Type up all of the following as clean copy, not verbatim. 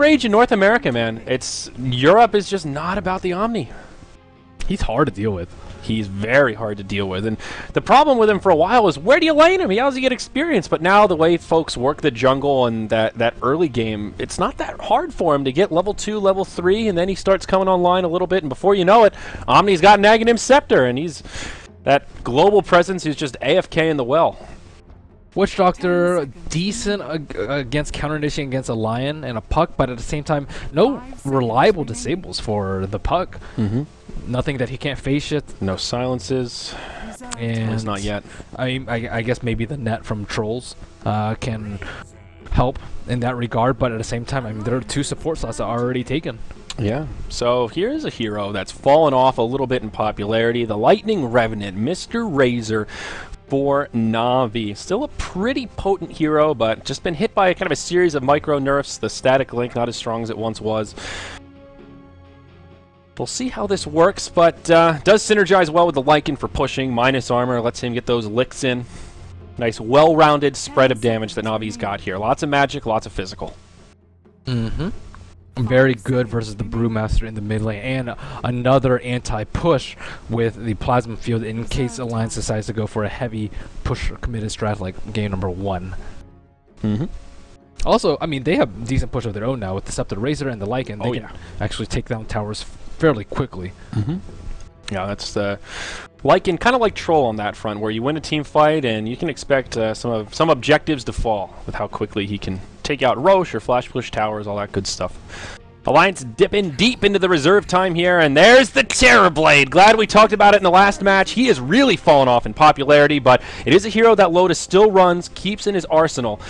rage in North America, man. Europe is just not about the Omni. He's hard to deal with. He's very hard to deal with, and the problem with him for a while was, where do you lane him? How does he get experience? But now the way folks work the jungle and that early game, it's not that hard for him to get level 2, level 3, and then he starts coming online a little bit, and before you know it, Omni's got nagging him Scepter, and he's that global presence who's just AFK in the well. Witch Doctor, decent against counter-initiating against a Lion and a Puck, but at the same time, no reliable disables for the Puck. Nothing that he can't face it. No silences. And not yet. I guess maybe the net from Trolls can help in that regard, but at the same time, I mean, there are 2 support slots that are already taken. Yeah, so here's a hero that's fallen off a little bit in popularity. The Lightning Revenant, Mr. Razer for Na'Vi. Still a pretty potent hero, but just been hit by kind of a series of micro nerfs. The static link not as strong as it once was. We'll see how this works, but does synergize well with the Lycan for pushing. Minus armor, lets him get those licks in. Nice, well-rounded spread of damage that Na'Vi's got here. Lots of magic, lots of physical. Very good versus the Brewmaster in the mid lane, and another anti-push with the Plasma Field in case Alliance decides to go for a heavy push or committed strat like game number 1. Also, I mean, they have decent push of their own now with the Scepter Razer and the Lycan. They can actually take down towers fairly quickly. Yeah, that's the Lycan, kind of like Troll on that front, where you win a team fight and you can expect some objectives to fall with how quickly he can take out Roche or flash push towers, all that good stuff. Alliance dipping deep into the reserve time here, and there's the Terrorblade. Glad we talked about it in the last match. He has really fallen off in popularity, but it is a hero that Lotus still runs, keeps in his arsenal.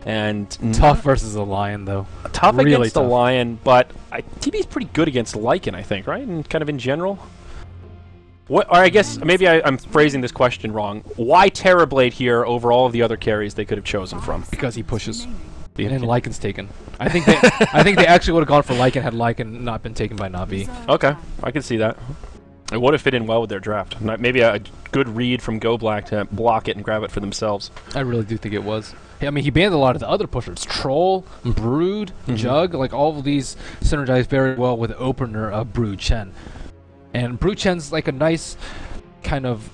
And tough versus the Lion, though. Tough really against tough. the Lion, but TB's pretty good against Lycan, I think, right? And kind of in general. Or I guess maybe I'm phrasing this question wrong. Why Terrorblade here over all of the other carries they could have chosen from? Because he pushes. And Lycan's taken. I think they actually would have gone for Lycan had Lycan not been taken by Na'Vi. Okay, I can see that. It would have fit in well with their draft. Maybe a good read from Go Black to block it and grab it for themselves. I really do think it was. I mean, he banned a lot of the other pushers. Troll, Brood, Jug, like all of these synergize very well with the opener of Brood Chen. And Brood Chen's like a nice kind of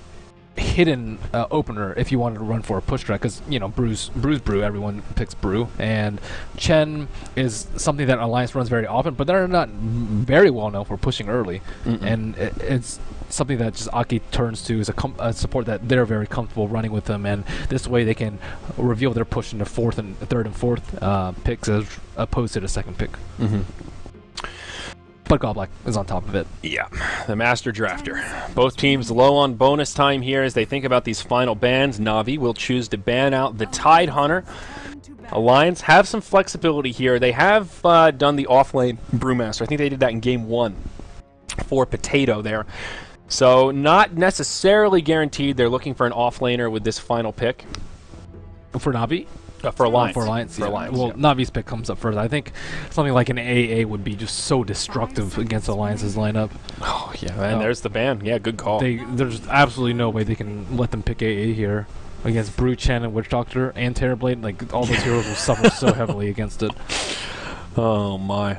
hidden opener if you wanted to run for a push strat, because you know Brew's Brew, everyone picks Brew, and Chen is something that Alliance runs very often, but they're not very well known for pushing early, and it's something that just Aki turns to as a support that they're very comfortable running with them, and this way they can reveal their push in the third and fourth picks as opposed to the second pick. But Godblack is on top of it. Yeah, the Master Drafter. Both teams low on bonus time here as they think about these final bans. Na'Vi will choose to ban out the Tide Hunter. Alliance have some flexibility here. They have done the off-lane Brewmaster. I think they did that in game 1 for Potato there. So not necessarily guaranteed they're looking for an off-laner with this final pick. For Na'Vi? For Alliance. For Alliance, for Alliance, well, Navi's pick comes up first. I think something like an AA would be just so destructive against Alliance's lineup. Oh, yeah, and there's the ban. Yeah, good call. There's absolutely no way they can let them pick AA here against Brew Chen and Witch Doctor and Terrorblade. Like, all those heroes will suffer so heavily against it. Oh, my.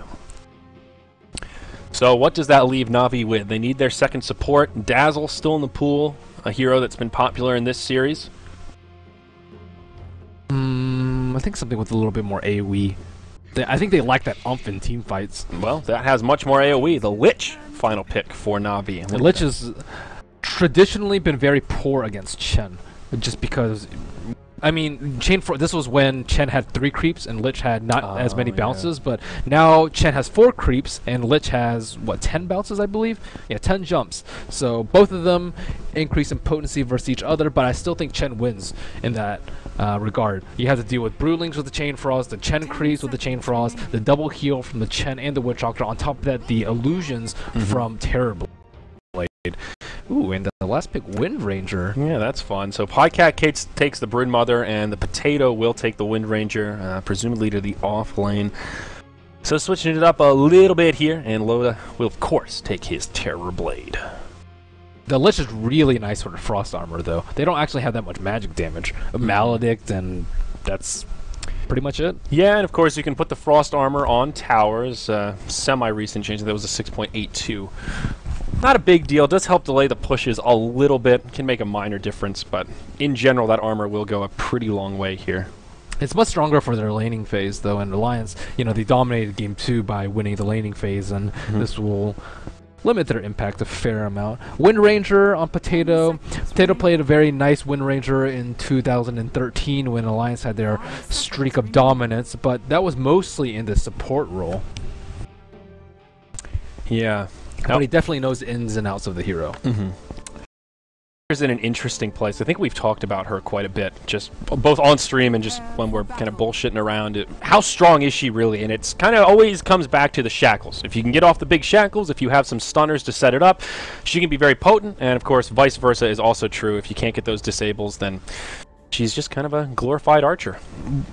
So what does that leave Na'Vi with? They need their second support. Dazzle still in the pool, a hero that's been popular in this series. I think something with a little bit more AoE. I think they lack that umph in team fights. Well, that has much more AoE. The Lich, final pick for Na'Vi. The Lich has traditionally been very poor against Chen, just because... I mean, this was when Chen had 3 creeps and Lich had not as many bounces, but now Chen has 4 creeps and Lich has, what, 10 bounces, I believe? Yeah, 10 jumps. So both of them increase in potency versus each other, but I still think Chen wins in that regard. You have to deal with Broodlings with the Chain Frost, the Chen creeps with the Chain Frost, the double heal from the Chen and the Witch Doctor, on top of that, the illusions from Terrorblade. Ooh, and the last pick, Wind Ranger. Yeah, that's fun. So Pycat takes the Broodmother, and the Potato will take the Wind Ranger, presumably to the off lane. So switching it up a little bit here, and Loda will, of course, take his Terrorblade. The Lich is really nice for the Frost Armor, though. They don't actually have that much magic damage. Maledict, and that's Pretty much it. Yeah, and of course you can put the frost armor on towers. Semi-recent change. That was a 6.82. Not a big deal. Does help delay the pushes a little bit. Can make a minor difference, but in general that armor will go a pretty long way here. It's much stronger for their laning phase, though, and Alliance, you know, they dominated Game 2 by winning the laning phase, and this will limit their impact a fair amount. Wind Ranger on Potato. Potato played a very nice Wind Ranger in 2013 when Alliance had their streak of dominance, but that was mostly in the support role. Yeah. But he definitely knows the ins and outs of the hero. She's in an interesting place. I think we've talked about her quite a bit, just both on stream and just when we're kind of bullshitting around it. How strong is she really? And it's kind of always comes back to the shackles. If you can get off the big shackles, if you have some stunners to set it up, she can be very potent. And of course, vice versa is also true. If you can't get those disables, then she's just kind of a glorified archer.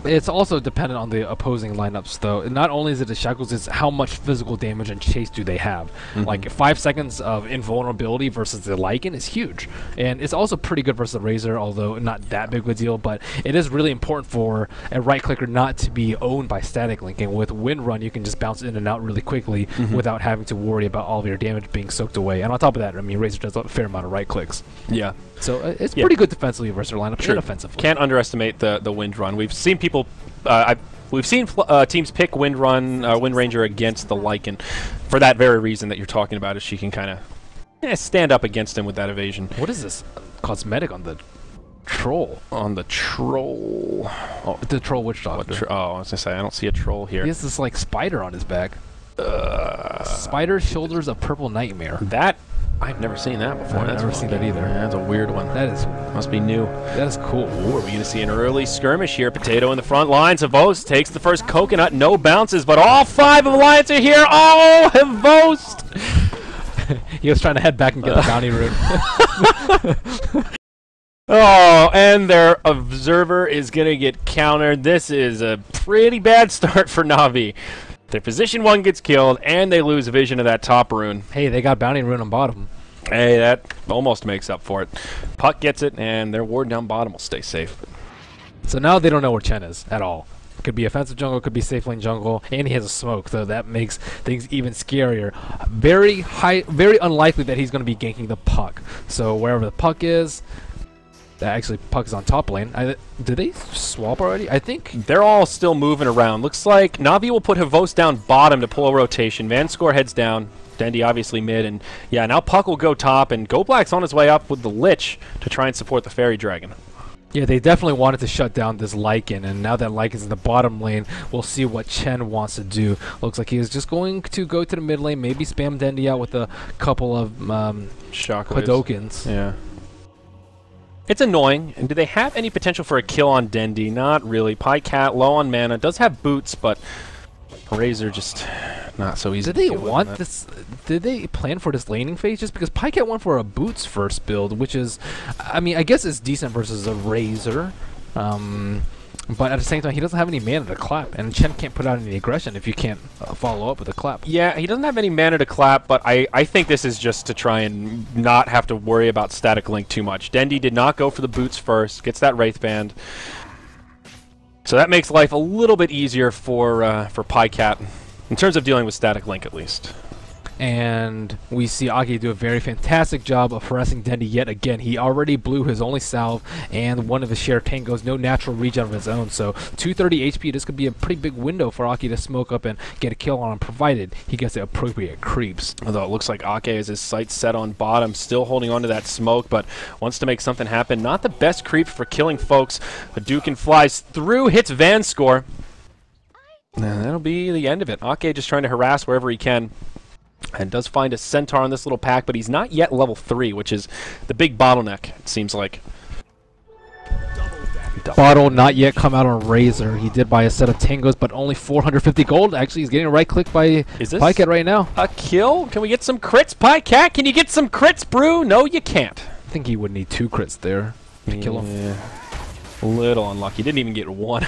It's also dependent on the opposing lineups, though. Not only is it the shackles, it's how much physical damage and chase do they have. Like 5 seconds of invulnerability versus the Lycan is huge. And it's also pretty good versus the Razer, although not that big of a deal. But it is really important for a right-clicker not to be owned by static linking. With Wind Run, you can just bounce in and out really quickly without having to worry about all of your damage being soaked away. And on top of that, I mean, Razer does a fair amount of right-clicks. Yeah. So it's pretty good defensively versus their lineup and offensively. Can't underestimate the Wind Run. We've seen people, we've seen teams pick Wind Ranger against the Lycan for that very reason that you're talking about. Is she can kind of stand up against him with that evasion. What is this cosmetic on the troll? On the troll. Oh, the troll witch doctor. I was gonna say I don't see a troll here. He has this like spider on his back. Spider shoulders of purple nightmare. That. I've never seen that before. I've never seen that either. Yeah, that's a weird one. That is must be new. That is cool. Ooh, are we going to see an early skirmish here? Potato in the front lines. Havost takes the first coconut. No bounces, but all 5 of Alliance are here. Oh, Havost! He was trying to head back and get the bounty rune. Oh, and their observer is going to get countered. This is a pretty bad start for Na'Vi. Their position 1 gets killed, and they lose vision of that top rune. Hey, they got bounty rune on bottom. Hey, that almost makes up for it. Puck gets it, and their ward down bottom will stay safe. So now they don't know where Chen is at all. Could be offensive jungle, could be safe lane jungle, and he has a smoke, so that makes things even scarier. Very unlikely that he's going to be ganking the puck. So wherever the puck is, actually puck is on top lane. Did they swap already? I think they're all still moving around. Looks like Na'Vi will put Havost down bottom to pull a rotation. Vanscore heads down. Dendy obviously mid, and yeah, now Puck will go top, and Go Black's on his way up with the Lich to try and support the Fairy Dragon. Yeah, they definitely wanted to shut down this Lycan, and now that Lycan's in the bottom lane, we'll see what Chen wants to do. Looks like he is just going to go to the mid lane, maybe spam Dendy out with a couple of Hadokens. Yeah. It's annoying. And do they have any potential for a kill on Dendy? Not really. Pycat low on mana. Does have boots, but Razer just not so easy. Did they want this? Did they plan for this laning phase? Just because Pycat went for a boots first build, which is, I mean, I guess it's decent versus a Razer. But at the same time, he doesn't have any mana to clap, and Chen can't put out any aggression if you can't follow up with a clap. Yeah, he doesn't have any mana to clap, but I think this is just to try and not have to worry about static link too much. Dendy did not go for the boots first, gets that Wraith Band. So that makes life a little bit easier for Pycat, in terms of dealing with static link at least. And we see Ake do a very fantastic job of harassing Dendy yet again. He already blew his only salve and one of his shared tangos, no natural regen of his own. So 230 HP, this could be a pretty big window for Ake to smoke up and get a kill on him, provided he gets the appropriate creeps. Although it looks like Ake has his sights set on bottom, still holding on to that smoke, but wants to make something happen. Not the best creep for killing folks. Hadouken flies through, hits Vanscore. And that'll be the end of it. Ake just trying to harass wherever he can. And does find a Centaur on this little pack, but he's not yet level 3, which is the big bottleneck, it seems like. Bottle not yet come out on Razer. He did buy a set of tangos, but only 450 gold. Actually, he's getting a right click by Pycat right now. A kill? Can we get some crits, Pycat? Can you get some crits, Brew? No, you can't. I think he would need 2 crits there to kill him. A little unlucky. Didn't even get 1.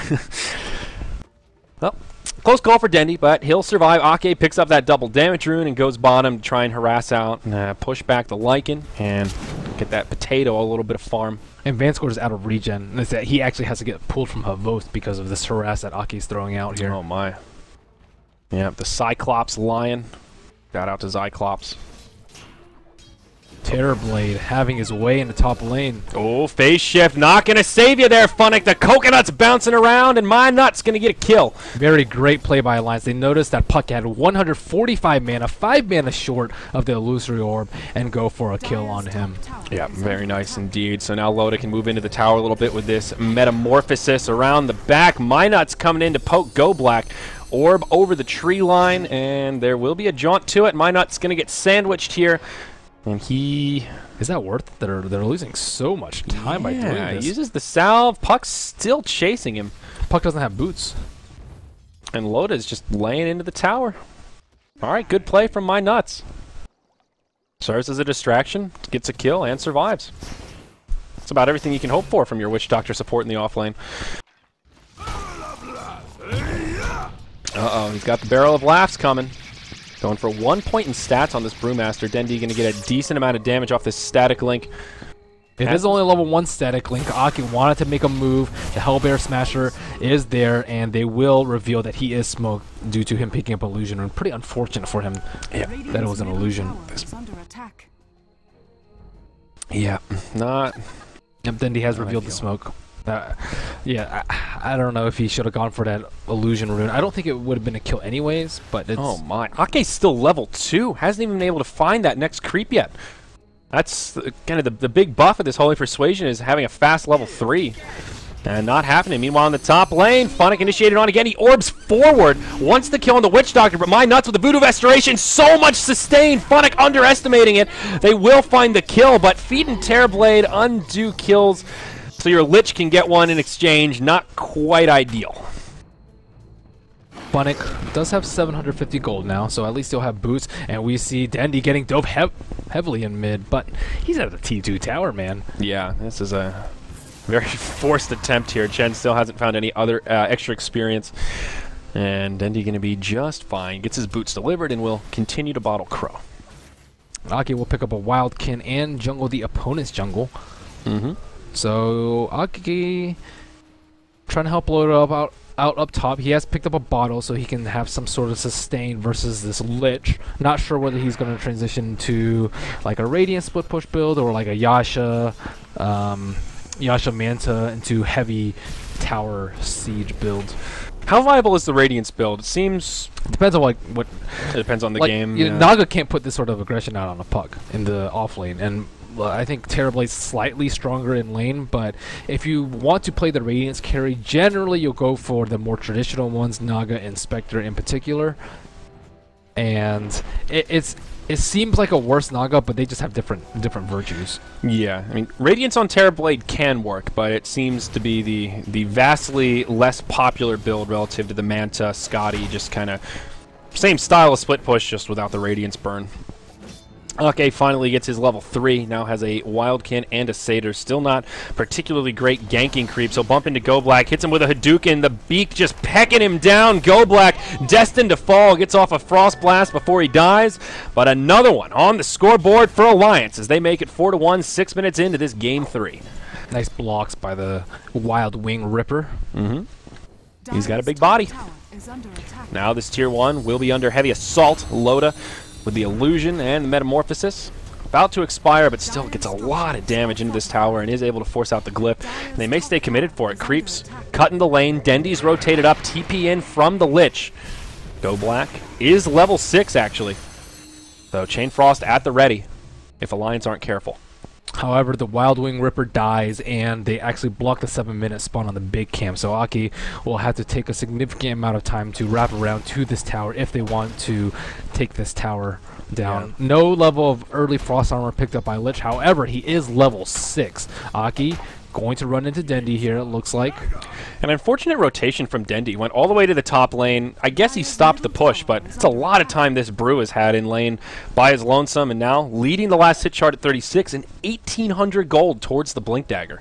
Well, close call for Dendy, but he'll survive. Ake picks up that double damage rune and goes bottom to try and harass out and push back the Lycan and get that Potato a little bit of farm. And Vanscourt is out of regen. And it's that he actually has to get pulled from Havoth because of this harass that Aki's throwing out here. Oh my. Yeah, the Cyclops Lion. Shout out to Cyclops. Terrorblade having his way in the top lane. Oh, phase shift. Not going to save you there, Funnick. The coconut's bouncing around, and my nut's going to get a kill. Very great play by Alliance. They noticed that Puck had 145 mana, 5 mana short of the Illusory Orb, and go for a kill on him. Yeah, very nice indeed. So now Loda can move into the tower a little bit with this Metamorphosis around the back. My nut's coming in to poke Go Black. Orb over the tree line, and there will be a jaunt to it. My nut's going to get sandwiched here. And he... Is that worth it? They're losing so much time by doing this. He uses the salve. Puck's still chasing him. Puck doesn't have boots. And Loda's just laying into the tower. Alright, good play from My Nuts. Serves as a distraction, gets a kill, and survives. That's about everything you can hope for from your Witch Doctor support in the offlane. Uh-oh, he's got the Barrel of Laughs coming. Going for 1 point in stats on this Brewmaster. Dendi going to get a decent amount of damage off this static link. It is only level 1 static link. Aki wanted to make a move. The Hellbear Smasher is there, and they will reveal that he is smoked due to him picking up illusion. And pretty unfortunate for him that it was an illusion. Yeah, not... Yep, Dendi has revealed the smoke. Yeah, I don't know if he should have gone for that illusion rune. I don't think it would have been a kill anyways, but it's... Oh my. Ake's still level 2. Hasn't even been able to find that next creep yet. That's kind of the big buff of this Holy Persuasion is having a fast level 3. And not happening. Meanwhile, in the top lane, Funnick initiated on again. He orbs forward. Wants the kill on the Witch Doctor, but My Nuts with the Voodoo Restoration. So much sustain. Funnick underestimating it. They will find the kill, but Feet and Terrorblade undo kills. So your Lich can get one in exchange. Not quite ideal. Funnick does have 750 gold now, so at least he'll have boots. And we see Dendi getting dove heavily in mid, but he's at the T2 tower, man. Yeah, this is a very forced attempt here. Chen still hasn't found any other extra experience. And Dendi going to be just fine. Gets his boots delivered and will continue to bottle Crow. Aki will pick up a Wildkin and jungle the opponent's jungle. Mm-hmm. So Aki trying to help load out up top. He has picked up a bottle so he can have some sort of sustain versus this Lich. Not sure whether he's going to transition to like a Radiant split push build or like a Yasha Manta into heavy tower siege build. How viable is the Radiance build? It seems... It depends on what it depends on the game. You know, Naga can't put this sort of aggression out on a Puck in the off lane, and I think Terrorblade's slightly stronger in lane, but if you want to play the Radiance carry, generally you'll go for the more traditional ones, Naga and Spectre in particular. And it seems like a worse Naga, but they just have different virtues. Yeah, I mean, Radiance on Terrorblade can work, but it seems to be the vastly less popular build relative to the Manta, Scotty, just kind of same style of split push, just without the Radiance burn. Okay, finally gets his level 3, now has a Wildkin and a Satyr. Still not particularly great ganking creep, so bump into Go Black, hits him with a Hadouken, the beak just pecking him down. Go Black destined to fall, gets off a Frost Blast before he dies, but another one on the scoreboard for Alliance as they make it 4-1, 6 minutes into this game 3. Nice blocks by the Wild Wing Ripper. Mm-hmm. He's got a big body. Now this tier 1 will be under heavy assault. Loda with the illusion and the metamorphosis. About to expire, but still gets a lot of damage into this tower and is able to force out the glyph. And they may stay committed for it. Creeps cutting the lane. Dendi's rotated up. TP in from the Lich. Go Black is level 6, actually. So Chain Frost at the ready if Alliance aren't careful. However, the Wild Wing Ripper dies, and they actually block the 7-minute spawn on the big camp. So Aki will have to take a significant amount of time to wrap around to this tower if they want to take this tower down. Yeah. No level of early Frost Armor picked up by Lich. However, he is level 6. Aki going to run into Dendi here, it looks like. An unfortunate rotation from Dendi. Went all the way to the top lane. I guess he stopped the push, but it's a lot of time this Brew has had in lane by his lonesome, and now leading the last hit chart at 36 and 1,800 gold towards the Blink Dagger.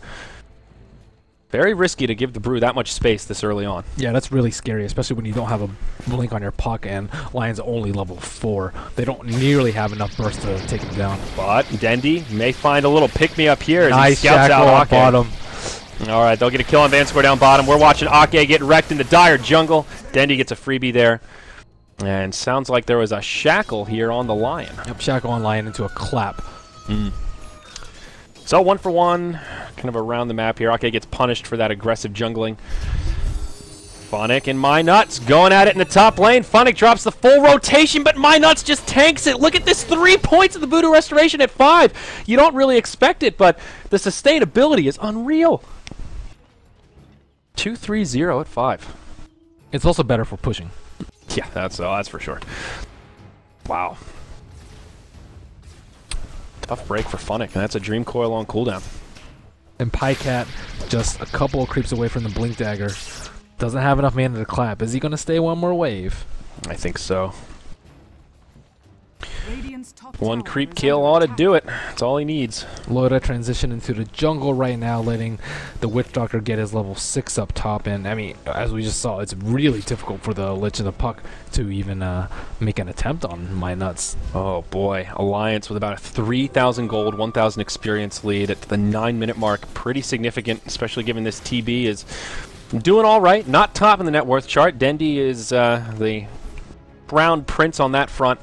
Very risky to give the Brew that much space this early on. Yeah, that's really scary, especially when you don't have a blink on your puck and Lion's only level 4. They don't nearly have enough burst to take him down. But Dendy may find a little pick-me-up here as nice he scouts out Ake. bottom. All right, they'll get a kill on Vincere down bottom. We're watching Ake get wrecked in the dire jungle. Dendy gets a freebie there. And sounds like there was a shackle here on the Lion. Yep, shackle on Lion into a clap. So 1 for 1, kind of around the map here. Ake gets punished for that aggressive jungling. Funnick and MyNuts going at it in the top lane. Funnick drops the full rotation, but MyNuts just tanks it. Look at this, 3 points of the Voodoo Restoration at 5. You don't really expect it, but the sustainability is unreal. 2-3-0 at 5. It's also better for pushing. Yeah, that's for sure. Wow. Tough break for Funnick, and that's a Dream Coil on cooldown. And Pycat just a couple of creeps away from the Blink Dagger. Doesn't have enough mana to clap. Is he going to stay one more wave? I think so. 1 creep kill ought to do it. That's all he needs. Loda transition into the jungle right now, letting the Witch Doctor get his level 6 up top. And I mean, as we just saw, it's really difficult for the Lich and the Puck to even make an attempt on MyNuts. Oh boy, Alliance with about a 3,000 gold, 1,000 experience lead at the 9-minute mark. Pretty significant, especially given this TB is doing all right. Not top in the net worth chart. Dendy is the crown prince on that front.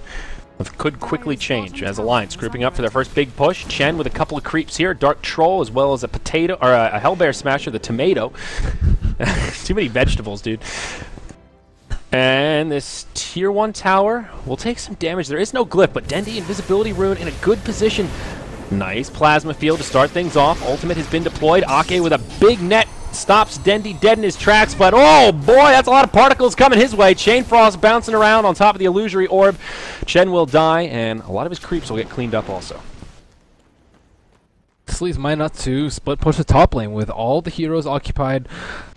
Could quickly change as Alliance grouping up for their first big push. Chen with a couple of creeps here, Dark Troll as well as a potato or a Hellbear Smasher, the tomato. Too many vegetables, dude. And this tier 1 tower will take some damage. There is no glyph, but Dendy Invisibility Rune in a good position. Nice plasma field to start things off. Ultimate has been deployed. Ake with a big net stops Dendy dead in his tracks, but oh boy, that's a lot of particles coming his way. Chain Frost bouncing around on top of the illusory orb. Chen will die, and a lot of his creeps will get cleaned up also. This leaves MyNuts to split push the top lane with all the heroes occupied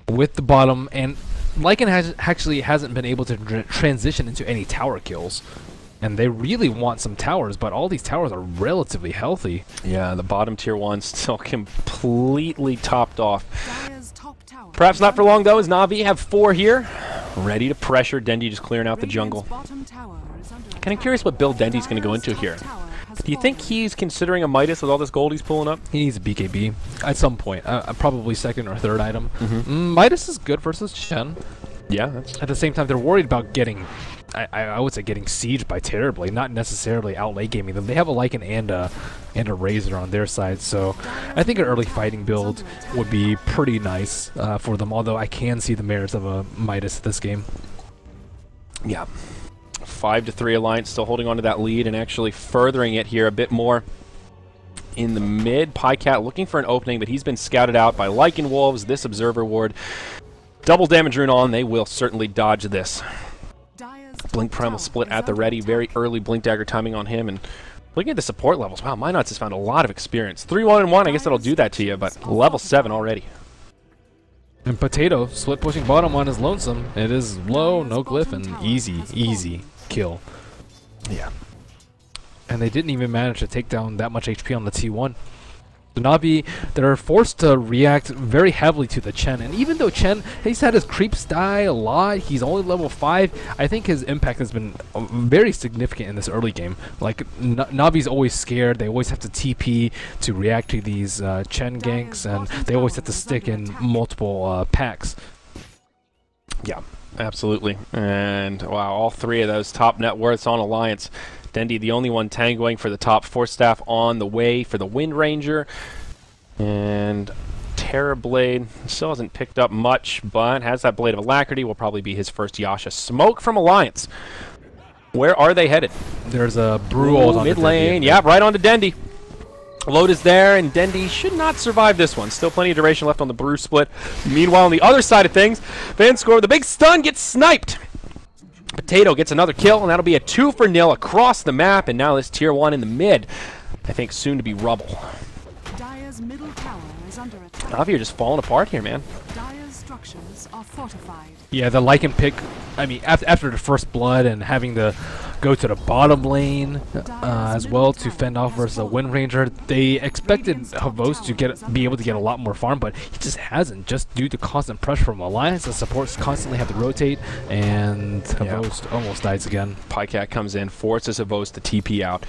with the bottom, and Lycan actually hasn't been able to transition into any tower kills. And they really want some towers, but all these towers are relatively healthy. Yeah, the bottom tier 1 still completely topped off. Perhaps not for long, though, as Na'Vi have 4 here. Ready to pressure. Dendy just clearing out the jungle. Kind of curious what build Dendy's going to go into here. Do you think he's considering a Midas with all this gold he's pulling up? He needs a BKB at some point. Probably 2nd or 3rd item. Midas is good versus Chen. Yeah. That's at the same time, they're worried about getting... I would say getting sieged by Terribly, not necessarily out late gaming them. They have a Lycan and a Razer on their side, so I think an early fighting build would be pretty nice for them, although I can see the merits of a Midas this game. Yeah. 5-3 Alliance still holding on to that lead and actually furthering it here a bit more. In the mid, Pycat looking for an opening, but he's been scouted out by Lycan Wolves, this Observer Ward. Double damage rune on, they will certainly dodge this. Blink Primal split at the ready, very early Blink Dagger timing on him, and looking at the support levels, wow, MyNuts has found a lot of experience. 3-1-1, I guess that'll do that to you, but level 7 already. And Potato, split pushing bottom on his Lonesome. It is low, no glyph, and easy kill. Yeah. And they didn't even manage to take down that much HP on the T1. The Na'Vi, they're forced to react very heavily to the Chen, and even though Chen, he's had his creeps die a lot, he's only level 5, I think his impact has been very significant in this early game. Like, Na'Vi's always scared, they always have to TP to react to these Chen ganks, and they always have to stick in multiple packs. Yeah, absolutely. And wow, all 3 of those top net worths on Alliance. Dendy, the only one tangoing for the top 4 staff on the way for the Wind Ranger. And Terrorblade still hasn't picked up much, but has that Blade of Alacrity. Will probably be his first Yasha. Smoke from Alliance. Where are they headed? There's a Brew ult on mid lane. Yeah, right onto Dendy. Load is there, and Dendy should not survive this one. Still plenty of duration left on the Brew split. Meanwhile, on the other side of things, Vincere with a big stun gets sniped. Potato gets another kill, and that'll be a 2-for-0 across the map, and now this tier 1 in the mid, I think soon to be rubble. Dire's middle tower is under attack. Na'Vi are just falling apart here, man. Dire's structures are fortified. Yeah, the Lycan pick, I mean, after the first blood and having the go to the bottom lane as well to fend off versus a Wind Ranger. They expected Havos to be able to get a lot more farm, but he just hasn't, just due to constant pressure from Alliance. The supports constantly have to rotate, and Havos almost dies again. Pycat comes in, forces Havos to TP out.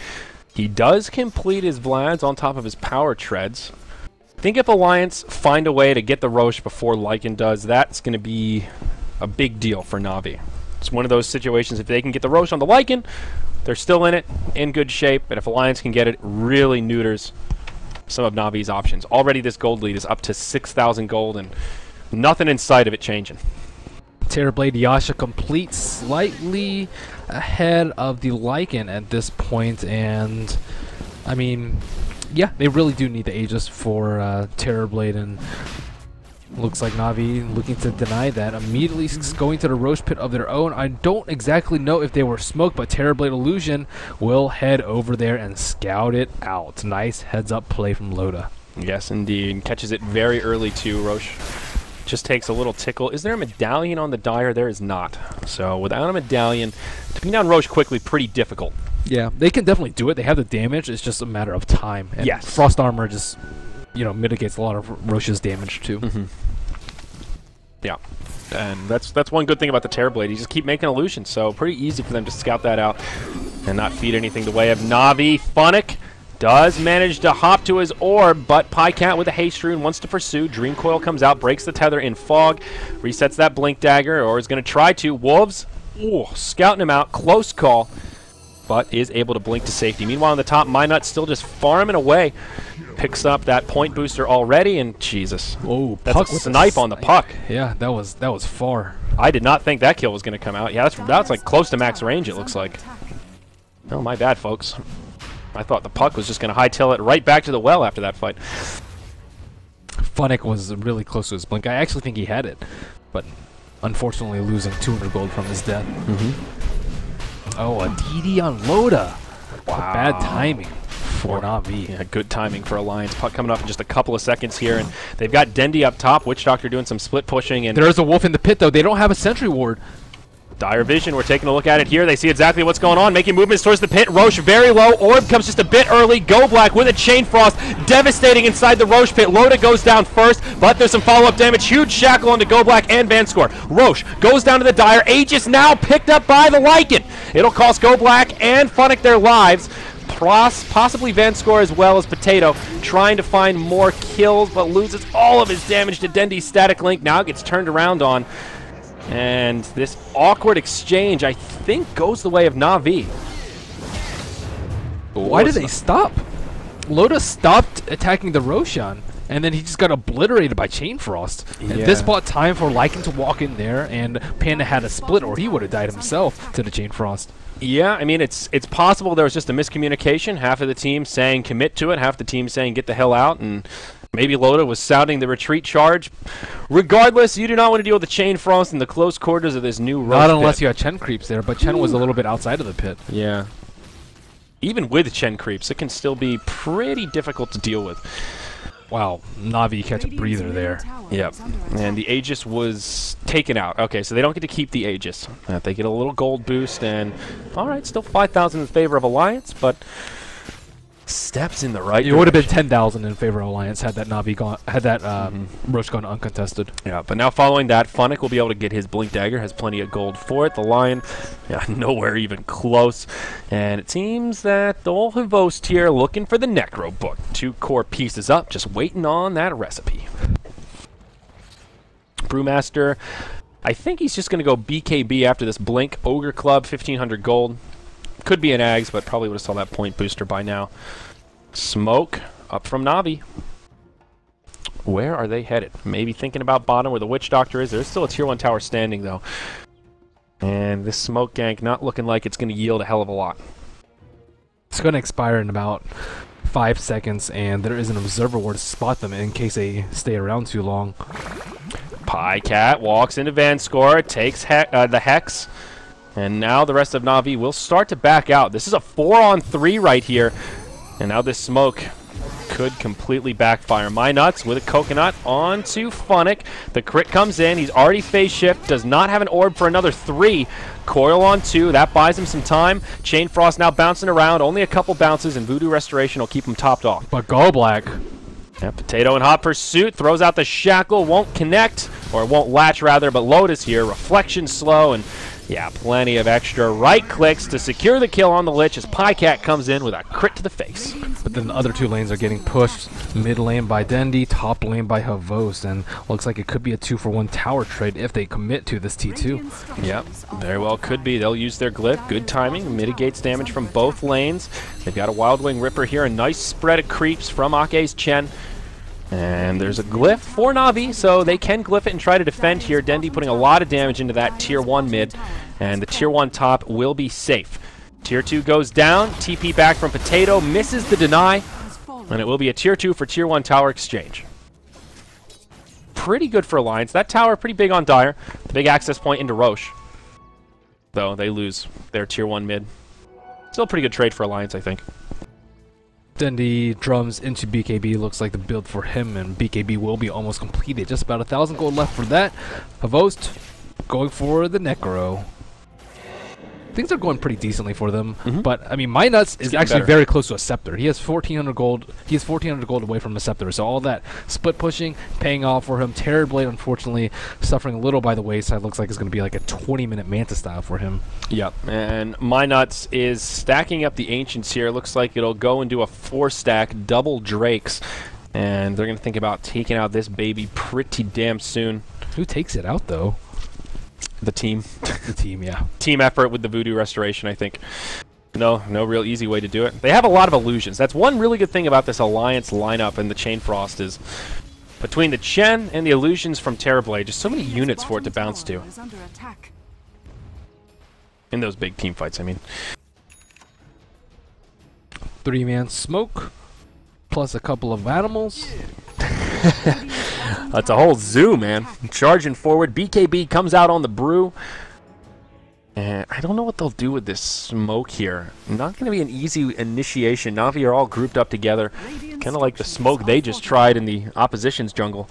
He does complete his Vlads on top of his power treads. I think if Alliance find a way to get the Roche before Lycan does, that's going to be a big deal for Na'Vi. It's one of those situations, if they can get the Roche on the Lycan, they're still in it, in good shape, but if Alliance can get it, it really neuters some of Na'Vi's options. Already this gold lead is up to 6,000 gold, and nothing in sight of it changing. Terrorblade Yasha completes slightly ahead of the Lycan at this point, and I mean, yeah, they really do need the Aegis for Terrorblade, and looks like Na'Vi looking to deny that. Immediately going to the Roche Pit of their own. I don't exactly know if they were smoked, but Terrorblade Illusion will head over there and scout it out. Nice heads-up play from Loda. Yes, indeed. Catches it very early, too. Roche just takes a little tickle. Is there a medallion on the Dire? There is not. So without a medallion, to bring down Roche quickly, pretty difficult. Yeah, they can definitely do it. They have the damage. It's just a matter of time. And yes. Frost Armor just, you know, mitigates a lot of Roche's damage, too. Yeah. And that's one good thing about the Terrorblade. You just keep making illusions, so pretty easy for them to scout that out and not feed anything the way of Na'Vi. Funnick does manage to hop to his orb, but Pycat with a haste rune wants to pursue. Dream Coil comes out, breaks the tether in fog, resets that blink dagger, or is going to try to. Wolves, scouting him out, close call, but is able to blink to safety. Meanwhile, on the top, Minut still just farming away. Picks up that point booster already, and Jesus. Oh, that's Puck a snipe on the Puck. Yeah, that was far. I did not think that kill was going to come out. Yeah, that's like close to max range, it looks like. Oh, my bad, folks. I thought the Puck was just going to hightail it right back to the well after that fight. Funnick was really close to his blink. I actually think he had it, but unfortunately losing 200 gold from his death. Oh, a DD on Loda. Wow. Bad timing for Na'Vi. Yeah, good timing for Alliance. Puck coming up in just a couple of seconds here, and they've got Dendi up top. Witch Doctor doing some split pushing. And there's a wolf in the pit, though. They don't have a sentry ward. Dire Vision, we're taking a look at it here. They see exactly what's going on, making movements towards the pit. Roche very low. Orb comes just a bit early. Go Black with a Chain Frost, devastating inside the Roche pit. Loda goes down first, but there's some follow-up damage. Huge shackle onto Go Black and Vanscore. Roche goes down to the Dire. Aegis now picked up by the Lycan. It'll cost Go Black and Funnick their lives. Possibly Vanscore as well as Potato, trying to find more kills, but loses all of his damage to Dendi's Static Link. Now gets turned around on. And this awkward exchange, I think, goes the way of Na'Vi. Why did they stop? Loda stopped attacking the Roshan, and then he just got obliterated by Chain Frost. Yeah. And this bought time for Lycan to walk in there, and Panda had a split, or he would have died himself to the Chain Frost. Yeah, I mean, it's possible there was just a miscommunication. Half of the team saying commit to it, half the team saying get the hell out, and maybe Loda was sounding the retreat charge. Regardless, you do not want to deal with the Chain Frost in the close quarters of this new Roche Not unless pit. you had Chen creeps there, but Chen was a little bit outside of the pit. Yeah. Even with Chen creeps, it can still be pretty difficult to deal with. Wow, Na'Vi catch a breather there. Yep, and the Aegis was taken out. Okay, so they don't get to keep the Aegis. They get a little gold boost, and all right, still 5,000 in favor of Alliance, but steps in the right direction. It would have been 10,000 in favor of Alliance had that Na'Vi gone, had that Roche gone uncontested. Yeah, but now following that, Funnick will be able to get his Blink Dagger, has plenty of gold for it. The Lion, nowhere even close. And it seems that the old Havost here looking for the Necro Book. 2 core pieces up, just waiting on that recipe. Brewmaster, I think he's just going to go BKB after this Blink. Ogre Club, 1,500 gold. Could be an Ags, but probably would have saw that point booster by now. Smoke up from Na'Vi. Where are they headed? Maybe thinking about bottom where the Witch Doctor is. There's still a tier 1 tower standing, though. And this smoke gank not looking like it's going to yield a hell of a lot. It's going to expire in about 5 seconds, and there is an observer ward to spot them in case they stay around too long. Pycat walks into Vanscore, takes the Hex. And now the rest of Na'Vi will start to back out. This is a 4-on-3 right here. And now this smoke could completely backfire. My Nuts with a coconut onto Funnick. The crit comes in. He's already phase shift. Does not have an orb for another 3. Coil on 2. That buys him some time. Chain Frost now bouncing around. Only a couple bounces, and Voodoo Restoration will keep him topped off. But Go Black. Yeah, Potato in hot pursuit. Throws out the shackle. Won't connect, or won't latch rather, but Lotus here. Reflection slow, and yeah, plenty of extra right clicks to secure the kill on the Lich as Pycat comes in with a crit to the face. But then the other 2 lanes are getting pushed. Mid lane by Dendi, top lane by Havost, and looks like it could be a 2-for-1 tower trade if they commit to this T2. Yep, very well could be. They'll use their glyph. Good timing. Mitigates damage from both lanes. They've got a Wild Wing Ripper here. A nice spread of creeps from Ake's Chen. And there's a glyph for Na'Vi, so they can glyph it and try to defend here. Dendi putting a lot of damage into that Tier 1 mid, and the Tier 1 top will be safe. Tier 2 goes down, TP back from Potato, misses the deny, and it will be a Tier 2 for Tier 1 tower exchange. Pretty good for Alliance. That tower pretty big on Dire. The big access point into Roche. Though they lose their Tier 1 mid. Still a pretty good trade for Alliance, I think. Dendi drums into BKB. Looks like the build for him, and BKB will be almost completed. Just about 1,000 gold left for that. Havost going for the Necro. Things are going pretty decently for them, but I mean, My Nuts is actually very close to a Scepter. He has 1,400 gold. He has 1,400 gold away from a Scepter. So all that split pushing paying off for him. Terrorblade, unfortunately, suffering a little by the wayside. Looks like it's going to be like a 20-minute Manta style for him. Yep, and My Nuts is stacking up the Ancients here. Looks like it'll go and do a 4-stack double Drakes, and they're going to think about taking out this baby pretty damn soon. Who takes it out though? The team. The team, yeah. Team effort with the Voodoo Restoration, I think. No real easy way to do it. They have a lot of illusions. That's one really good thing about this Alliance lineup and the Chain Frost is between the Chen and the illusions from Terrorblade, just so many units for it to bounce to. In those big team fights, I mean. 3-man smoke, plus a couple of animals. That's a whole zoo, man. Charging forward. BKB comes out on the brew. And I don't know what they'll do with this smoke here. Not going to be an easy initiation. Na'Vi are all grouped up together. Kind of like the smoke they just tried in the opposition's jungle.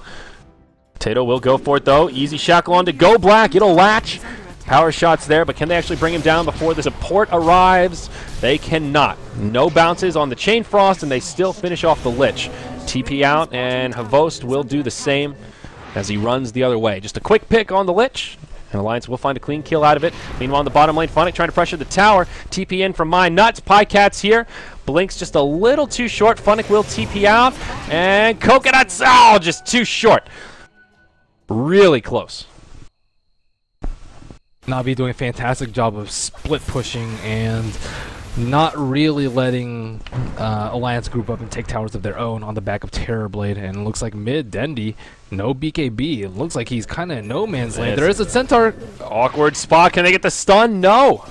Potato will go for it, though. Easy shackle on to Go Black. It'll latch. Power shots there, but can they actually bring him down before the support arrives? They cannot. No bounces on the Chain Frost, and they still finish off the Lich. TP out, and Havost will do the same as he runs the other way. Just a quick pick on the Lich, and Alliance will find a clean kill out of it. Meanwhile, on the bottom lane, Funnick trying to pressure the tower. TP in from My Nuts. Pycat's here. Blinks just a little too short. Funnick will TP out, and Coconuts, oh, just too short. Really close. Na'Vi doing a fantastic job of split pushing and not really letting Alliance group up and take towers of their own on the back of Terrorblade. And it looks like mid Dendi, no BKB. It looks like he's kind of in no man's land. There is a Centaur. Awkward spot. Can they get the stun? No.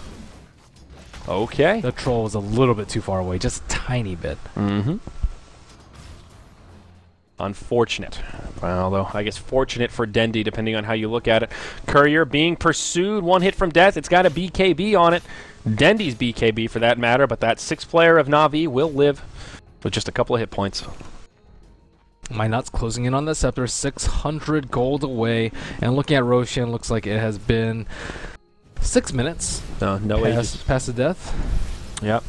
Okay. The troll was a little bit too far away, just a tiny bit. Unfortunate. Well, though, I guess fortunate for Dendi, depending on how you look at it. Courier being pursued, 1 hit from death. It's got a BKB on it. Dendi's BKB, for that matter, but that 6th player of Na'Vi will live with just a couple of hit points. My Nuts closing in on the Scepter, 600 gold away. And looking at Roshan, looks like it has been 6 minutes. No ages. Past the death. Yep.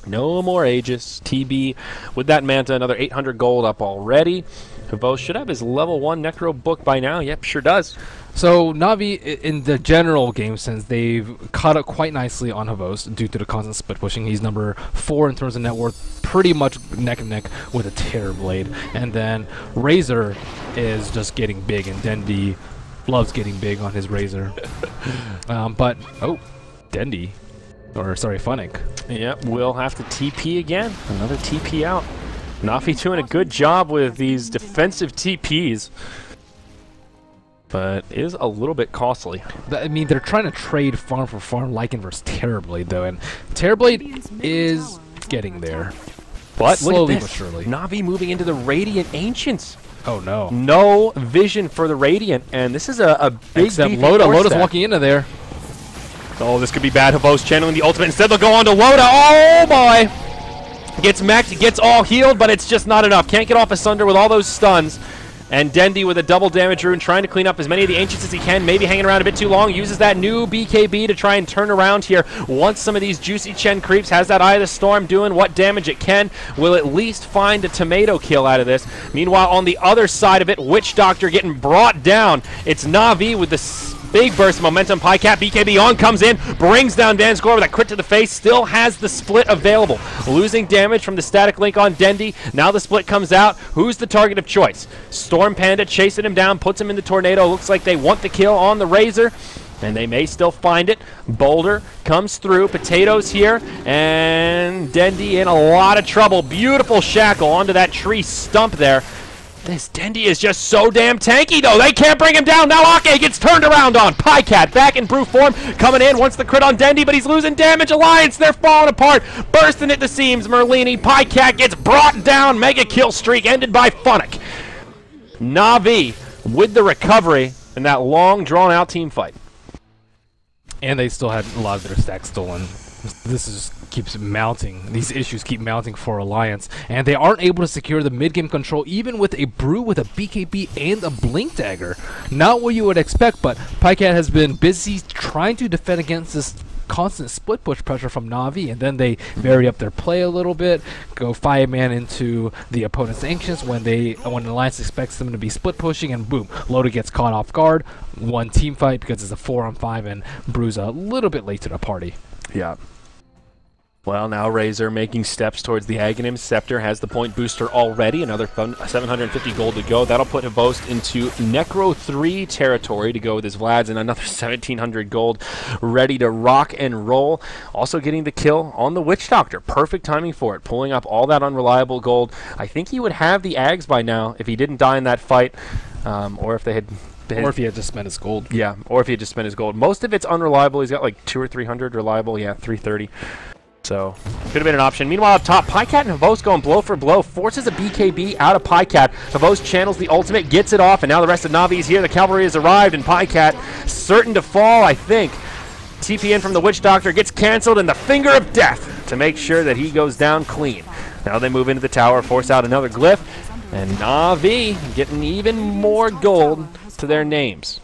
No more Aegis. TB with that Manta, another 800 gold up already. Havost should have his level 1 Necro book by now. Yep, sure does. So Na'Vi, in the general game sense, they've caught up quite nicely on Havost due to the constant split pushing. He's number 4 in terms of net worth, pretty much neck and neck with a Terrorblade. And then Razer is just getting big, and Dendi loves getting big on his Razer. But, oh, Dendi. Or, sorry, Funnick. Yep, we'll have to TP again. Another TP out. Na'Vi doing a good job with these defensive TPs. But is a little bit costly. I mean, they're trying to trade farm for farm Lycan versus Terrorblade, though. And Terrorblade is getting there. But slowly but surely. Na'Vi moving into the Radiant Ancients. Oh, no. No vision for the Radiant. And this is a big Except Loda's walking into there. Oh, this could be bad. Havost channeling the ultimate. Instead, they'll go on to Loda. Oh, boy. Gets mech'd, gets all healed, but it's just not enough. Can't get off a Sunder with all those stuns. And Dendi with a double damage rune, trying to clean up as many of the Ancients as he can, maybe hanging around a bit too long, uses that new BKB to try and turn around here. Once some of these juicy Chen creeps, has that Eye of the Storm doing what damage it can, will at least find a tomato kill out of this. Meanwhile, on the other side of it, Witch Doctor getting brought down. It's Na'Vi with the big burst of momentum. Pycat, BKB on, comes in, brings down Vanscore with a crit to the face, still has the split available. Losing damage from the static link on Dendi. Now the split comes out. Who's the target of choice? Storm Panda chasing him down, puts him in the tornado. Looks like they want the kill on the Razer, and they may still find it. Boulder comes through, potatoes here, and Dendi in a lot of trouble. Beautiful shackle onto that tree stump there. This Dendi is just so damn tanky, though. They can't bring him down. Now Ake gets turned around on. Pycat back in brute form, coming in, wants the crit on Dendi, but he's losing damage. Alliance, they're falling apart. Bursting at the seams, Merlini. Pycat gets brought down. Mega kill streak ended by Funnick. Na'Vi with the recovery in that long, drawn-out team fight. And they still had a lot of their stacks stolen. This is keeps mounting. These issues keep mounting for Alliance, and they aren't able to secure the mid-game control even with a Brew with a BKB and a Blink Dagger. Not what you would expect, but Pycat has been busy trying to defend against this constant split push pressure from Na'Vi, and then they vary up their play a little bit, go 5-man into the opponent's Ancients when Alliance expects them to be split pushing, and boom, Loda gets caught off guard. One team fight because it's a 4-on-5 and Brew's a little bit late to the party. Yeah. Well, now Razer making steps towards the Aghanim. Scepter has the point booster already. Another 750 gold to go. That'll put Hvost into Necro 3 territory to go with his Vlads, and another 1,700 gold ready to rock and roll. Also getting the kill on the Witch Doctor. Perfect timing for it. Pulling up all that unreliable gold. I think he would have the Ags by now if he didn't die in that fight, or if they had... Or if he had just spent his gold. Yeah, or if he had just spent his gold. Most of it's unreliable. He's got like 200 or 300 reliable. Yeah, 330. So, could have been an option. Meanwhile, up top, Pycat and Hvost going blow for blow. Forces a BKB out of Pycat. Hvost channels the ultimate, gets it off, and now the rest of Na'Vi is here. The cavalry has arrived, and Pycat certain to fall, I think. TP in from the Witch Doctor gets canceled, and the Finger of Death to make sure that he goes down clean. Now they move into the tower, force out another glyph, and Na'Vi getting even more gold to their names.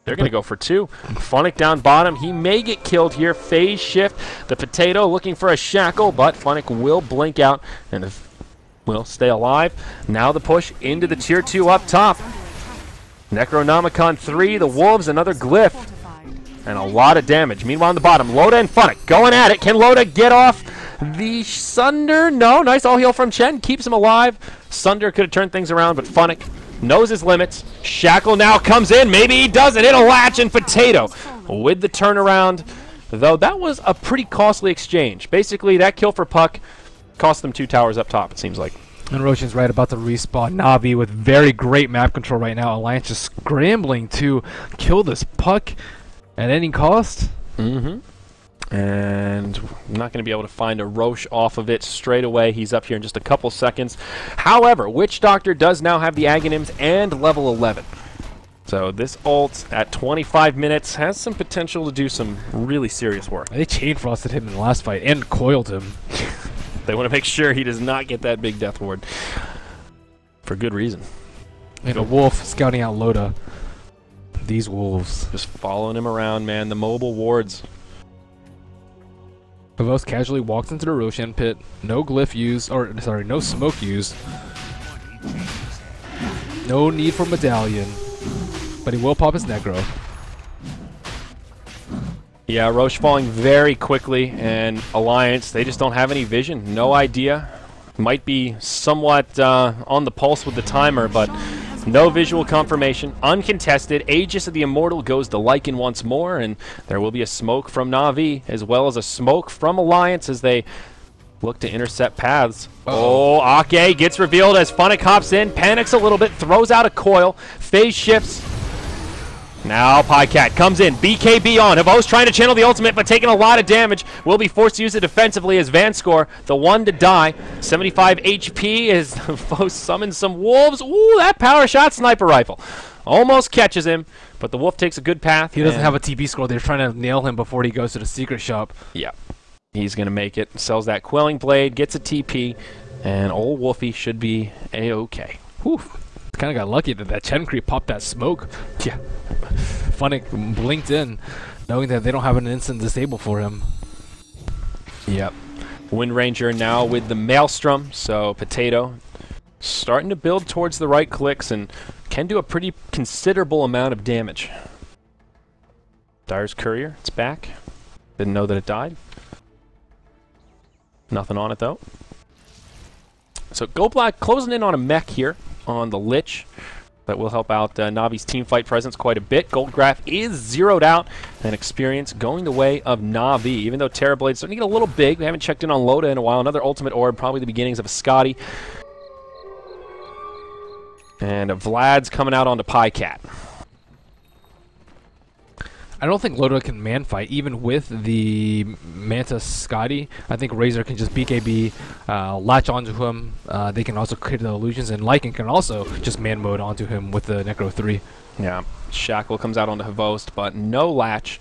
They're going to go for 2. Funnick down bottom. He may get killed here. Phase shift. The potato looking for a shackle, but Funnick will blink out and will stay alive. Now the push into the tier 2 up top. Necronomicon 3. The Wolves, another glyph. And a lot of damage. Meanwhile on the bottom, Loda and Funnick going at it. Can Loda get off the Sunder? No. Nice all heal from Chen. Keeps him alive. Sunder could have turned things around, but Funnick knows his limits. Shackle now comes in. Maybe he doesn't. It'll latch, and Potato with the turnaround. Though that was a pretty costly exchange. Basically, that kill for Puck cost them 2 towers up top, it seems like. And Roshan's right about the respawn. Na'Vi with very great map control right now. Alliance just scrambling to kill this Puck at any cost. Mm-hmm. And I'm not going to be able to find a Roche off of it straight away. He's up here in just a couple seconds. However, Witch Doctor does now have the Aghanims and level 11. So this ult at 25 minutes has some potential to do some really serious work. They chain frosted him in the last fight and coiled him. They want to make sure he does not get that big death ward. For good reason. And a wolf scouting out Loda. These wolves. Just following him around, man. The mobile wards. Hvost casually walks into the Roshan pit. No glyph used, or sorry, no smoke used. No need for medallion, but he will pop his Necro. Yeah, Roche falling very quickly, and Alliance, they just don't have any vision. No idea. Might be somewhat on the pulse with the timer, but no visual confirmation. Uncontested. Aegis of the Immortal goes to Lycan once more, and there will be a smoke from Na'Vi, as well as a smoke from Alliance as they look to intercept paths. Oh, Ake gets revealed as Funnick hops in, panics a little bit, throws out a coil, phase shifts. Now Pycat comes in, BKB on. Hvost trying to channel the ultimate, but taking a lot of damage. Will be forced to use it defensively as Vanscore, the one to die. 75 HP as Hvost summons some wolves. Ooh, that power shot sniper rifle. Almost catches him, but the wolf takes a good path. He doesn't have a TP score. They're trying to nail him before he goes to the secret shop. Yeah. He's going to make it. Sells that Quelling Blade, gets a TP, and old Wolfie should be A-okay. Whew. Kind of got lucky that that Chen creep popped that smoke. Yeah. Funnick blinked in, knowing that they don't have an instant disable for him. Yep. Wind Ranger now with the Maelstrom, so Potato starting to build towards the right clicks and can do a pretty considerable amount of damage. Dire's Courier, it's back. Didn't know that it died. Nothing on it though. So Go Black closing in on a mech here on the Lich. That will help out Navi's teamfight presence quite a bit. Goldgraph is zeroed out, and experience going the way of Navi. Even though Terrorblade's starting to get a little big, we haven't checked in on Loda in a while. Another Ultimate Orb, probably the beginnings of a Scotty. And Vlad's coming out onto Pycat. I don't think Loda can man fight, even with the Manta Scotty. I think Razer can just BKB, latch onto him. They can also create the illusions, and Lycan can also just man mode onto him with the Necro 3. Yeah, Shackle comes out onto Havost, but no latch.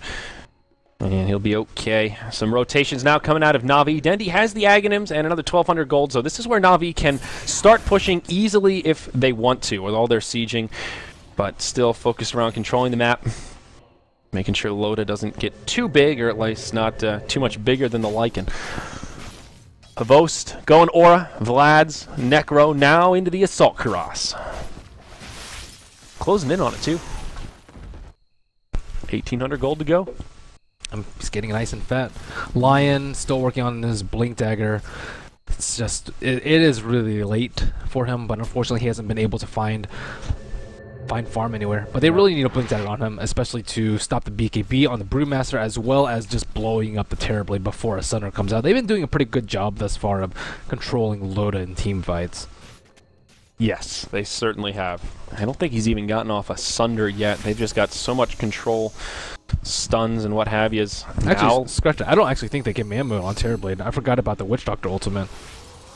And he'll be okay. Some rotations now coming out of Navi. Dendi has the Aghanims and another 1,200 gold, so this is where Navi can start pushing easily if they want to, with all their sieging, but still focused around controlling the map. Making sure Loda doesn't get too big, or at least not too much bigger than the Lycan. Havost going Aura, Vlad's, Necro now into the Assault Cuirass. Closing in on it too. 1,800 gold to go. He's getting nice and fat. Lion still working on his Blink Dagger. It's just, it is really late for him, but unfortunately he hasn't been able to find farm anywhere. But they really need a Blink Dagger on him, especially to stop the BKB on the Brewmaster, as well as just blowing up the Terrorblade before a Sunder comes out. They've been doing a pretty good job thus far of controlling Loda in team fights. Yes, they certainly have. I don't think he's even gotten off a Sunder yet. They've just got so much control, stuns and what have yous. Actually, scratch that. I don't actually think they can man mode on Terrorblade. I forgot about the Witch Doctor ultimate.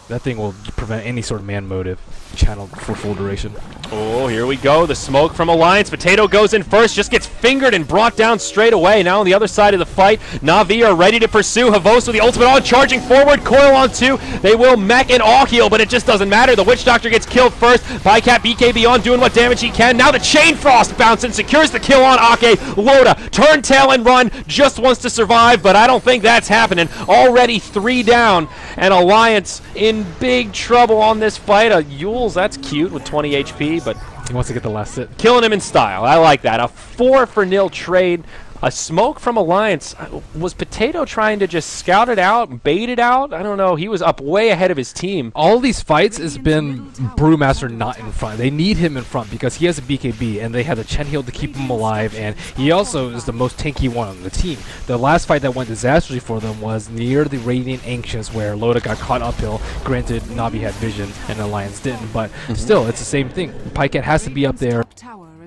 That thing will prevent any sort of man mode if channeled for full duration. Oh, here we go. The smoke from Alliance. Potato goes in first, just gets fingered and brought down straight away. Now on the other side of the fight, Navi are ready to pursue. Havost with the ultimate on, charging forward. Coil on two. They will mech and all heal, but it just doesn't matter. The Witch Doctor gets killed first. Bycat BKB on, doing what damage he can. Now the Chain Frost bouncing, secures the kill on Ake. Loda, turn tail and run, just wants to survive, but I don't think that's happening. Already 3 down, and Alliance in big trouble on this fight. Yules, that's cute with 20 HP, but he wants to get the last hit. Killing him in style. I like that. A 4-for-0 trade. A smoke from Alliance. Was Potato trying to just scout it out, bait it out? I don't know. He was up way ahead of his team. All these fights has been Brewmaster not in front. They need him in front because he has a BKB, and they had a Chen heal to keep him alive, and he also is the most tanky one on the team. The last fight that went disastrously for them was near the Radiant Ancients, where Loda got caught uphill. Granted, Navi had vision, and Alliance didn't, but still, it's the same thing. Pycat has to be up there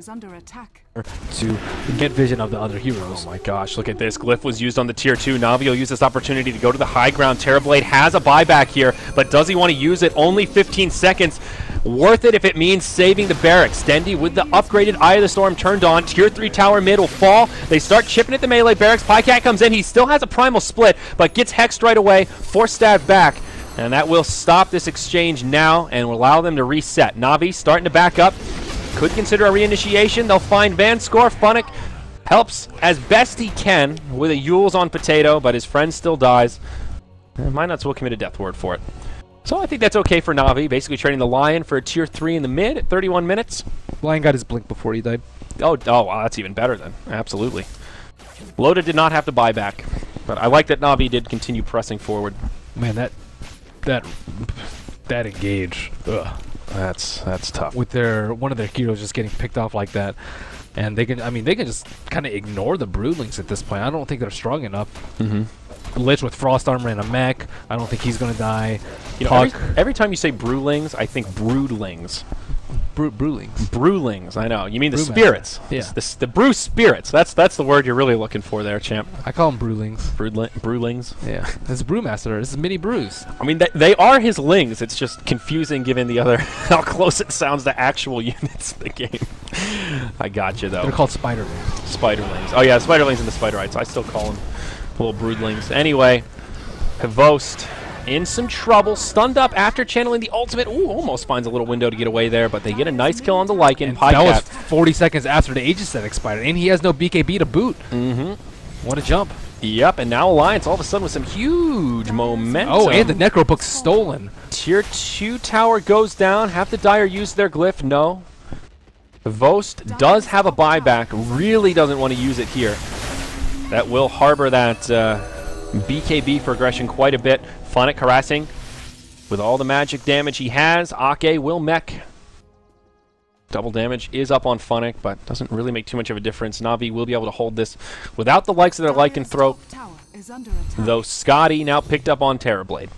Under attack. to get vision of the other heroes. Oh my gosh, look at this. Glyph was used on the tier 2. Navi will use this opportunity to go to the high ground. Terrorblade has a buyback here, but does he want to use it? Only 15 seconds. Worth it if it means saving the barracks. Dendi with the upgraded Eye of the Storm turned on. Tier 3 tower mid will fall. They start chipping at the melee barracks. Pycat comes in. He still has a primal split, but gets hexed right away. Force stab back. And that will stop this exchange now and will allow them to reset. Navi starting to back up. Could consider a reinitiation. They'll find Vanscore. Funnick helps as best he can with a Yules on Potato, but his friend still dies. And Minuts will commit a death ward for it. So I think that's okay for Navi, basically trading the Lion for a tier 3 in the mid at 31 minutes. Lion got his blink before he died. Oh, wow, that's even better then. Absolutely. Loda did not have to buy back, but I like that Navi did continue pressing forward. Man, that engage. Ugh. That's tough. With one of their heroes just getting picked off like that, and they can just kind of ignore the Broodlings at this point. I don't think they're strong enough. Lich with Frost Armor and a mech. I don't think he's gonna die. You know, every time you say Brewlings, I think Broodlings. Brewlings. Brewlings, I know. You mean the Brewmaster. spirits. Yeah. The brew spirits. That's the word you're really looking for there, champ. I call them Brewlings. Brewlings. Yeah. It's Brewmaster. This is mini brews. I mean, they are his lings. It's just confusing given the other, how close it sounds to actual units in the game. I got you, though. They're called Spiderlings. Spiderlings. Oh, yeah, Spiderlings and the Spiderites. I still call them little broodlings. Anyway, Hvost in some trouble, stunned up after channeling the ultimate. Ooh, almost finds a little window to get away there, but they get a nice kill on the Lycan. That was 40 seconds after the Aegis set expired, and he has no BKB to boot. What a jump. Yep, and now Alliance all of a sudden with some huge momentum. Oh, and the Necro Book's stolen. Tier 2 tower goes down. Have the Dire use their glyph? No. Hvost does have a buyback. Really doesn't want to use it here. That will harbor that BKB for aggression quite a bit. Funnick harassing with all the magic damage he has. Ake will mech. Double damage is up on Funnick, but doesn't really make too much of a difference. Na'Vi will be able to hold this without the likes of their Lycanthrope, though Scotty now picked up on Terrorblade.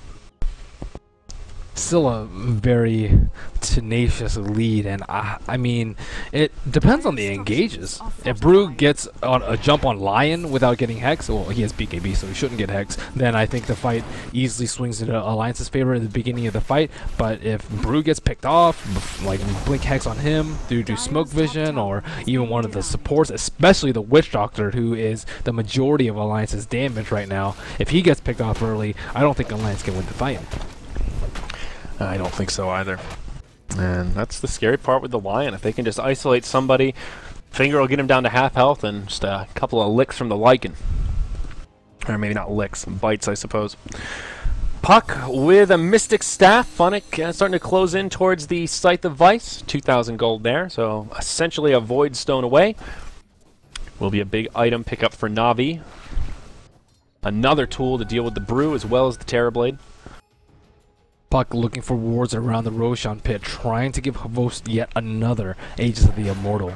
Still a very tenacious lead, and I mean, it depends on the engages. If Brew gets a jump on Lion without getting Hex, well, he has BKB, so he shouldn't get Hex, then I think the fight easily swings into Alliance's favor at the beginning of the fight. But if Brew gets picked off, like Blink Hex on him due to Smoke Vision, or even one of the supports, especially the Witch Doctor, who is the majority of Alliance's damage right now, if he gets picked off early, I don't think Alliance can win the fight. I don't think so either. And that's the scary part with the Lion. If they can just isolate somebody, Finger will get him down to half health, and just a couple of licks from the Lycan. Or maybe not licks, bites, I suppose. Puck with a Mystic Staff. Funnick starting to close in towards the Scythe of Vice. 2,000 gold there, so essentially a Void Stone away. Will be a big item pickup for Na'Vi. Another tool to deal with the Brew as well as the Terrorblade. Puck looking for wards around the Roshan pit, trying to give Hvost yet another Aegis of the Immortal.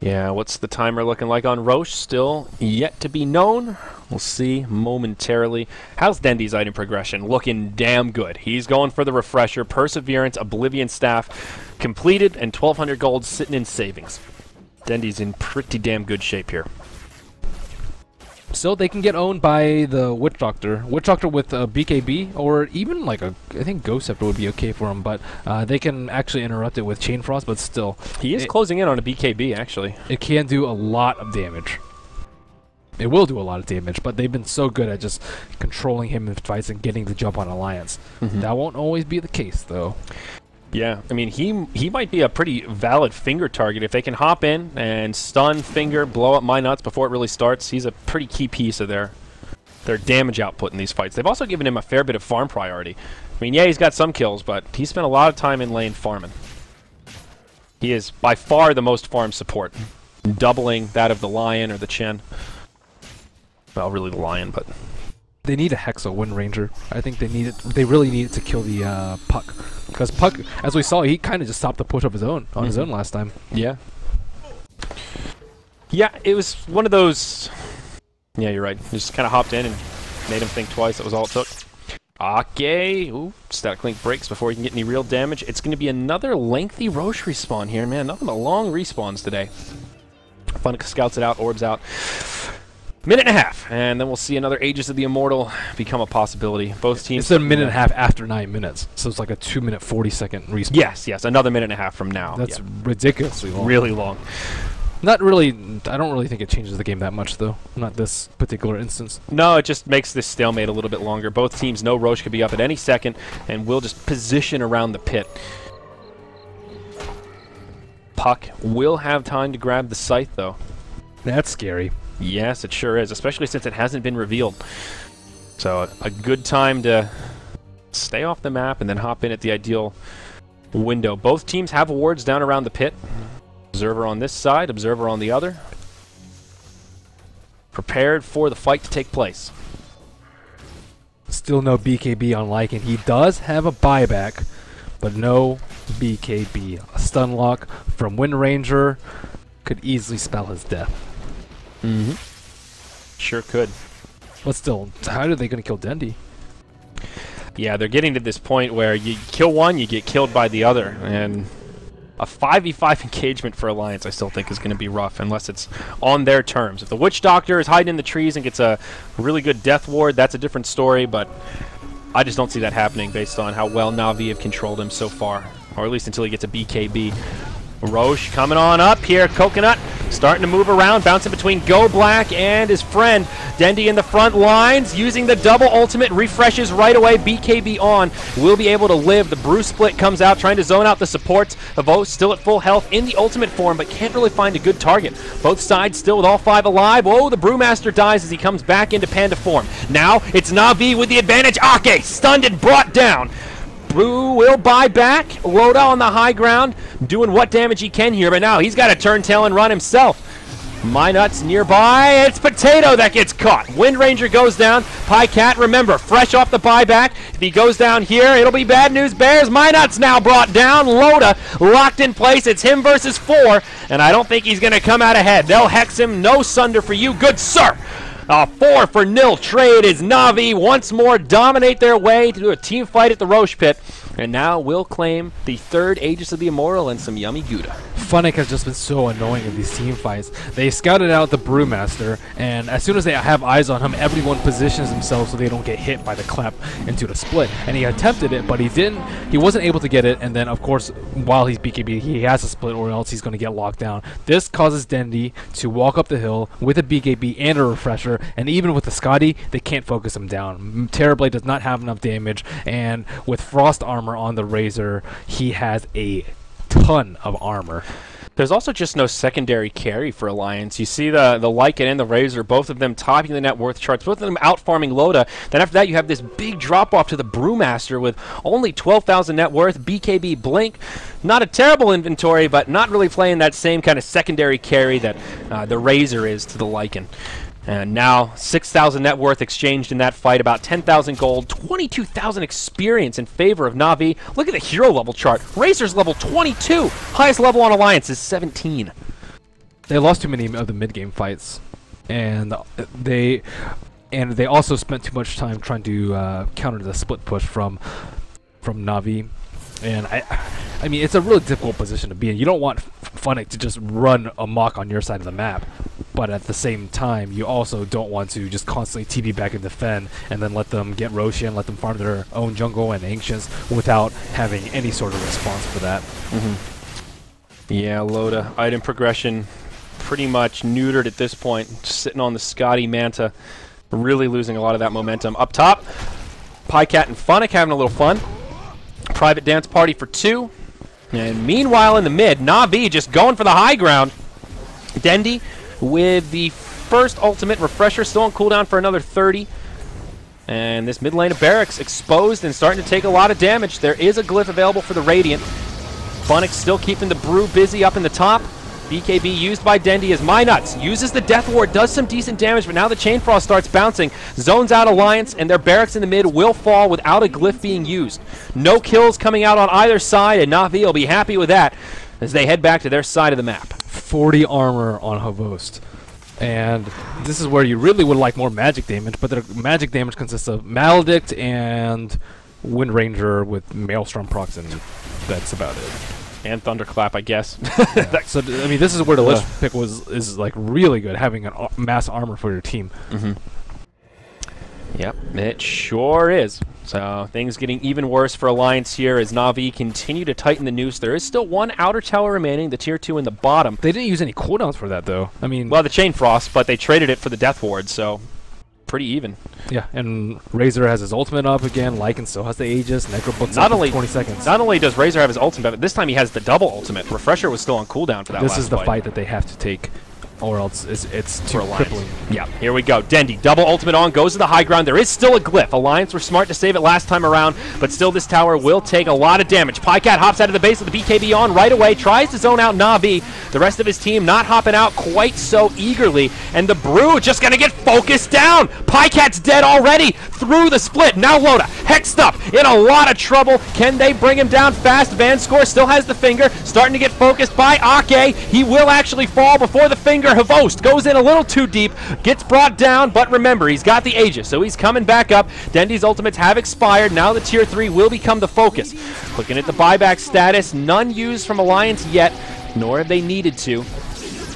Yeah, what's the timer looking like on Roche? Still yet to be known. We'll see momentarily. How's Dendy's item progression? Looking damn good. He's going for the Refresher, Perseverance, Oblivion Staff, completed, and 1,200 gold sitting in savings. Dendy's in pretty damn good shape here. So they can get owned by the Witch Doctor. Witch Doctor with BKB, or even like I think Ghost Scepter would be okay for him, but they can actually interrupt it with Chain Frost, but still. He is closing in on a BKB, actually. It can do a lot of damage. It will do a lot of damage, but they've been so good at just controlling him in fights and getting the jump on Alliance. That won't always be the case, though. Yeah, I mean, he might be a pretty valid Finger target. If they can hop in and stun Finger, blow up My Nuts before it really starts, he's a pretty key piece of their damage output in these fights. They've also given him a fair bit of farm priority. I mean, yeah, he's got some kills, but he spent a lot of time in lane farming. He is by far the most farm support, doubling that of the Lion or the Chen. Well, really the Lion, but... They need a Hexo Wind Ranger. I think they need it. They really need it to kill the Puck, because Puck, as we saw, he kind of just stopped the push of his own on his own last time. Yeah. Yeah, it was one of those. Yeah, you're right. He just kind of hopped in and made him think twice. That was all it took. Okay. Ooh, Static Link breaks before he can get any real damage. It's going to be another lengthy Roche respawn here, man. Nothing but long respawns today. Funnick scouts it out, orbs out. Minute and a half, and then we'll see another Aegis of the Immortal become a possibility. Both teams... It's a minute and a half after 9 minutes, so it's like a 2-minute 40-second respawn. Yes, yes, another minute and a half from now. That's ridiculously long. Really long. Not really... I don't really think it changes the game that much, though. Not this particular instance. No, it just makes this stalemate a little bit longer. Both teams know Roche could be up at any second, and will just position around the pit. Puck will have time to grab the Scythe, though. That's scary. Yes, it sure is, especially since it hasn't been revealed. So a good time to stay off the map and then hop in at the ideal window. Both teams have wards down around the pit. Observer on this side, Observer on the other. Prepared for the fight to take place. Still no BKB on Lycan. He does have a buyback, but no BKB. A stun lock from Wind Ranger could easily spell his death. Sure could. But still, how are they going to kill Dendy? Yeah, they're getting to this point where you kill one, you get killed by the other. And a 5v5 engagement for Alliance I still think is going to be rough, unless it's on their terms. If the Witch Doctor is hiding in the trees and gets a really good death ward, that's a different story, but I just don't see that happening based on how well Na'Vi have controlled him so far. Or at least until he gets a BKB. Roche coming on up here. Coconut starting to move around, bouncing between Go Black and his friend. Dendy in the front lines, using the double ultimate, refreshes right away. BKB on, will be able to live. The brew split comes out, trying to zone out the supports. Havo still at full health in the ultimate form, but can't really find a good target. Both sides still with all 5 alive. Whoa, the Brewmaster dies as he comes back into Panda form. Now it's Na'Vi with the advantage. Ake stunned and brought down. Brew will buy back. Loda on the high ground, doing what damage he can here, but now he's got to turn tail and run himself. My Nuts nearby. It's Potato that gets caught. Wind Ranger goes down. Pycat, remember, fresh off the buyback. If he goes down here, it'll be bad news bears. My Nuts now brought down. Loda locked in place. It's him versus 4, and I don't think he's going to come out ahead. They'll hex him. No Sunder for you. Good sir. A 4-for-0 trade as Na'Vi once more dominate their way to do a team fight at the Roche Pit. And now will claim the 3rd Aegis of the Immortal and some yummy Gouda. Funnick has just been so annoying in these team fights. They scouted out the Brewmaster, and as soon as they have eyes on him, everyone positions themselves so they don't get hit by the clap into the split. And he attempted it, but he didn't. He wasn't able to get it, and then, of course, while he's BKB, he has a split or else he's going to get locked down. This causes Dendy to walk up the hill with a BKB and a refresher, and even with the Scotty, they can't focus him down. Terrorblade does not have enough damage, and with Frost Armor on the Razer, he has a ton of armor. There's also just no secondary carry for Alliance. You see the Lycan and the Razer, both of them topping the net worth charts, both of them out-farming Loda. Then after that, you have this big drop-off to the Brewmaster with only 12,000 net worth, BKB Blink. Not a terrible inventory, but not really playing that same kind of secondary carry that the Razer is to the Lycan. And now 6,000 net worth exchanged in that fight, about 10,000 gold, 22,000 experience in favor of Na'Vi. Look at the hero level chart. Razer's level 22. Highest level on Alliance is 17. They lost too many of the mid-game fights, and they also spent too much time trying to counter the split push from Na'Vi. And I mean, it's a really difficult position to be in. You don't want Funnick to just run amok on your side of the map, but at the same time, you also don't want to just constantly TP back and defend and then let them get Roshan, let them farm their own jungle and Ancients without having any sort of response for that. Yeah, Loda, item progression pretty much neutered at this point. Just sitting on the Scotty Manta, really losing a lot of that momentum. Up top, Pycat and Funnick having a little fun. Private dance party for 2. And meanwhile in the mid, Na'Vi just going for the high ground. Dendy with the first ultimate refresher, still on cooldown for another 30. And this mid lane of Barracks exposed and starting to take a lot of damage. There is a glyph available for the Radiant. Funnick still keeping the Brew busy up in the top. BKB used by Dendy as My Nuts uses the Death Ward, does some decent damage, but now the Chain Frost starts bouncing. Zones out Alliance, and their Barracks in the mid will fall without a glyph being used. No kills coming out on either side, and Na'Vi will be happy with that as they head back to their side of the map. 40 armor on Havost. And this is where you really would like more magic damage, but their magic damage consists of Maledict and Wind Ranger with Maelstrom procs, and that's about it. And Thunderclap, I guess. Yeah. So, I mean, this is where the Lich pick is like really good, having an mass armor for your team. Yep, it sure is. So things getting even worse for Alliance here as Na'Vi continue to tighten the noose. There is still one outer tower remaining, the tier 2 in the bottom. They didn't use any cooldowns for that, though. I mean, well, the Chain Frost, but they traded it for the Death Ward, so pretty even. Yeah, and Razer has his ultimate up again. Lycan still has the Aegis. Necrobook's up in 20 seconds. Not only does Razer have his ultimate, but this time he has the double ultimate. Refresher was still on cooldown for that This last is the fight. fight that they have to take, or else it's too crippling. Yeah, here we go. Dendy, double ultimate on, goes to the high ground. There is still a glyph. Alliance were smart to save it last time around, but still this tower will take a lot of damage. Pycat hops out of the base with the BKB on right away, tries to zone out Na'Vi. The rest of his team not hopping out quite so eagerly, and the Brew just gonna get focused down. Pycat's dead already through the split. Now Loda, hexed up, in a lot of trouble. Can they bring him down fast? Vanscore still has the finger, starting to get focused by Ake. He will actually fall before the finger. Havost goes in a little too deep, gets brought down, but remember, he's got the Aegis, so he's coming back up. Dendy's ultimates have expired. Now the tier 3 will become the focus. Looking at the buyback status, none used from Alliance yet, nor have they needed to.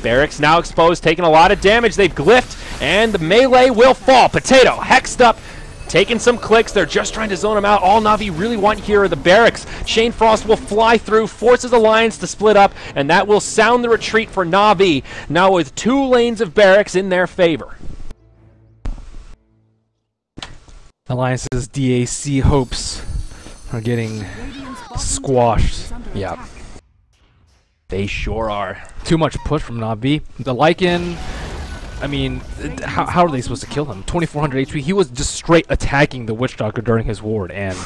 Barracks now exposed, taking a lot of damage. They've glyphed, and the melee will fall. Potato hexed up, taking some clicks. They're just trying to zone him out. All Na'Vi really want here are the Barracks. Chain Frost will fly through, forces Alliance to split up, and that will sound the retreat for Na'Vi, now with 2 lanes of Barracks in their favor. Alliance's DAC hopes are getting Radiant's bottom squashed. tower is under Yeah. attack. They sure are. Too much push from Navi. The Lycan, I mean, how are they supposed to kill him? 2400 HP. He was just straight attacking the Witch Doctor during his ward, and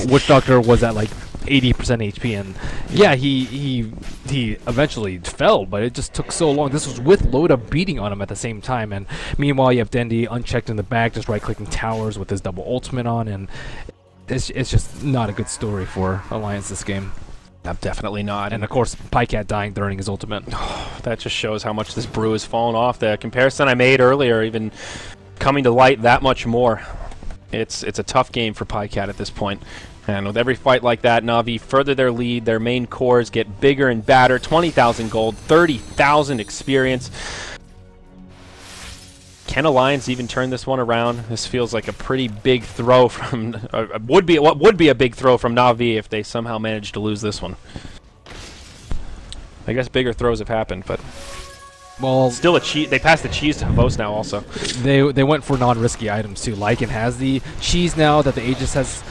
Witch Doctor was at like 80% HP, and yeah, he eventually fell, but it just took so long. This was with Loda beating on him at the same time, and meanwhile you have Dendi unchecked in the back, just right-clicking towers with his double ultimate on, and it's just not a good story for Alliance this game. Definitely not. And of course, Pycat dying during his ultimate. That just shows how much this brew has fallen off. The comparison I made earlier, even coming to light that much more. It's a tough game for Pycat at this point. And with every fight like that, Na'Vi further their lead. Their main cores get bigger and badder. 20,000 gold, 30,000 experience. Can Alliance even turn this one around? This feels like a pretty big throw from what would be a big throw from Na'Vi if they somehow managed to lose this one. I guess bigger throws have happened, but Well, still a cheese. They passed the cheese to Havos now also. they went for non-risky items too. Lycan has the cheese now that the Aegis has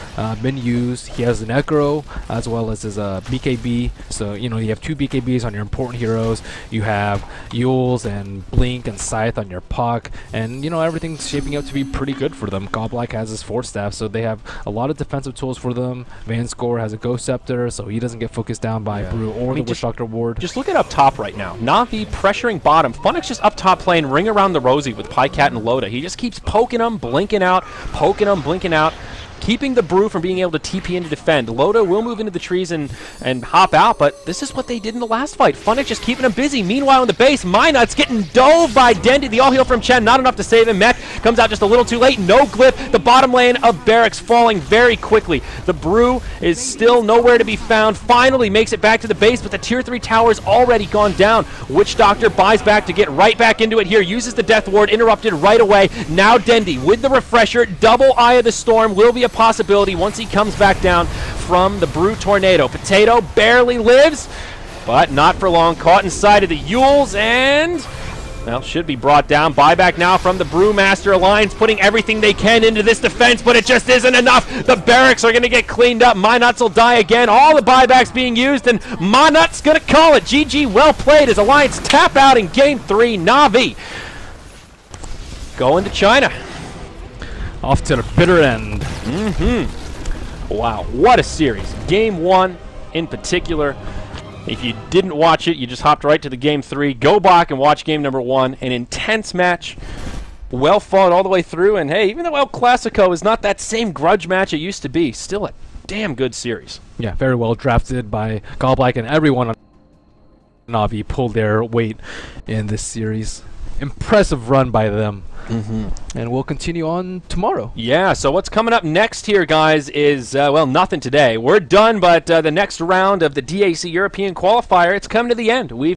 been used. He has an Necro as well as his BKB. So you know you have two BKBs on your important heroes. You have Yules and Blink and Scythe on your Puck, and you know everything's shaping up to be pretty good for them. Godlike has his Force Staff, so they have a lot of defensive tools for them. Vanscore has a Ghost Scepter, so he doesn't get focused down by Brew or the Witch Doctor Ward. Just look at up top right now. Na'Vi pressuring bottom. Funix just up top playing Ring Around the Rosie with Pycat and Loda. He just keeps poking them, blinking out, poking them, blinking out, keeping the Brew from being able to TP in to defend. Loda will move into the trees and hop out, but this is what they did in the last fight. Funix just keeping them busy. Meanwhile, in the base, Minut's getting dove by Dendi. The all-heal from Chen, not enough to save him. Mech comes out just a little too late. No glyph. The bottom lane of Barracks falling very quickly. The Brew is still nowhere to be found. Finally makes it back to the base, but the tier 3 tower's already gone down. Witch Doctor buys back to get right back into it here. Uses the Death Ward, interrupted right away. Now Dendi with the refresher. Double Eye of the Storm will be a possibility once he comes back down from the Brew Tornado. Potato barely lives, but not for long. Caught inside of the Yules and, well, should be brought down. Buyback now from the Brewmaster Alliance, putting everything they can into this defense, but it just isn't enough. The Barracks are going to get cleaned up. Minuts will die again. All the buybacks being used, and Minut's going to call it. GG, well played as Alliance tap out in Game 3. Na'Vi going to China. Off to the bitter end. Wow, what a series. Game 1 in particular. If you didn't watch it, you just hopped right to the Game 3. Go back and watch Game number 1. An intense match. Well fought all the way through. And hey, even though El Clasico is not that same grudge match it used to be, still a damn good series. Yeah, very well drafted by Godlike, and everyone on Na'Vi pulled their weight in this series. Impressive run by them. And we'll continue on tomorrow. Yeah, so what's coming up next here, guys, is, well, nothing today. We're done, but the next round of the DAC European Qualifier, it's coming to the end. We've